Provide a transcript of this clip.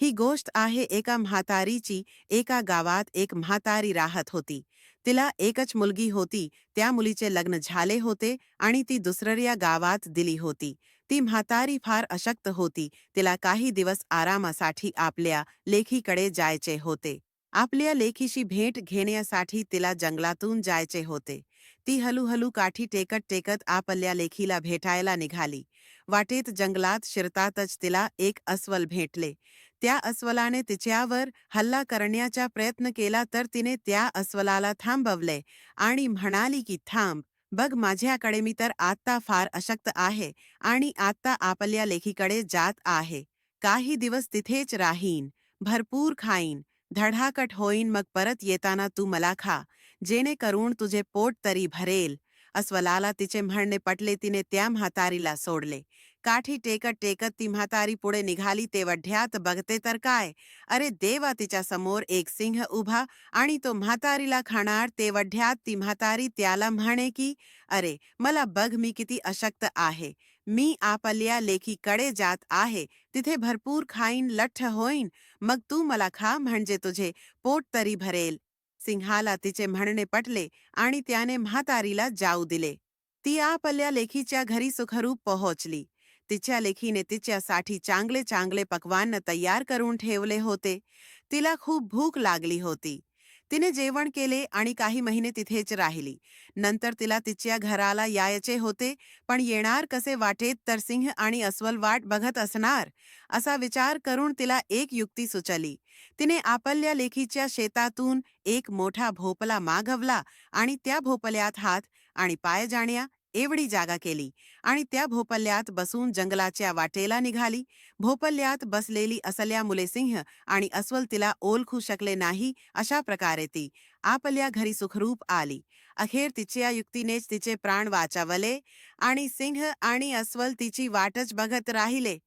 ही गोष्ट आहे एका म्हातारीची. एका गावात एक म्हातारी राहत होती. तिला एकच मुलगी होती. त्या मुलीचे लग्न झाले होते आणि ती दुसऱ्या गावात दिली होती. ती म्हातारी फार अशक्त होती. तिला काही दिवस आरामासाठी आपल्या लेकीकडे जायचे होते. आपल्या लेकीशी भेट घेण्यासाठी तिला जंगलातून जायचे होते. ती हळूहळू काठी टेकत टेकत आपल्या लेकीला भेटायला निघाली. वाटेत जंगलात शिरतातच तिला एक अस्वल भेटले. त्या अस्वलाने तिच्यावर हल्ला करण्याचा प्रयत्न केला तर तिने त्या अस्वलाला थांबवले आणि म्हणाली की थांब, बघ माझ्याकडे मी तर आत्ता फार अशक्त आहे आणि आत्ता आपल्या लेकीकडे जात आहे. काही दिवस तिथेच राहीन, भरपूर खाईन, धडाकट होईन, मग परत येताना तू मला खा, जेणेकरून तुझे पोट तरी भरेल. अस्वलाला तिचे म्हणणे पटले. तिने त्या म्हातारीला सोडले. काठी टेकत टेकत ती म्हातारी पुढे निघाली. तेवढ्यात बघते तर काय, अरे देवा, तिच्या समोर एक सिंह उभा आणि तो म्हातारीला खाणार. तेवढ्यात ती म्हातारी त्याला म्हणे की अरे मला बघ, मी किती अशक्त आहे. मी आपल्या लेकीकडे जात आहे, तिथे भरपूर खाईन, लठ्ठ होईन, मग तू मला खा, म्हणजे तुझे पोट तरी भरेल. सिंहाला तिचे म्हणणे पटले आणि त्याने म्हातारीला जाऊ दिले. ती आपल्या लेकीच्या घरी सुखरूप पोहोचली. तिच्या लेकीने तिच्यासाठी चांगले चांगले पक्वान्न तयार करून ठेवले होते. तिला खूप भूक लागली होती. तिने जेवण केले आणि काही महिने तिथेच राहिली. नंतर तिला तिच्या घराला यायचे होते, पण येणार कसे वाटेत, तर सिंह आणि अस्वल वाट बघत असणार. असा विचार करून तिला एक युक्ती सुचली. तिने आपल्या लेकीच्या शेतातून एक मोठा भोपळा मागवला आणि त्या भोपळ्यात हात आणि पाय जाण्या एवढी जागा केली आणि त्या भोपळ्यात बसून जंगलाच्या वाटेला निघाली. भोपळ्यात बसलेली असल्यामुळे सिंह आणि अस्वल तिला ओळखू शकले नाही. अशा प्रकारे ती आपल्या घरी सुखरूप आली. अखेर तिच्या युक्तीनेच तिचे प्राण वाचवले आणि सिंह आणि अस्वल तिची वाटच बघत राहिले.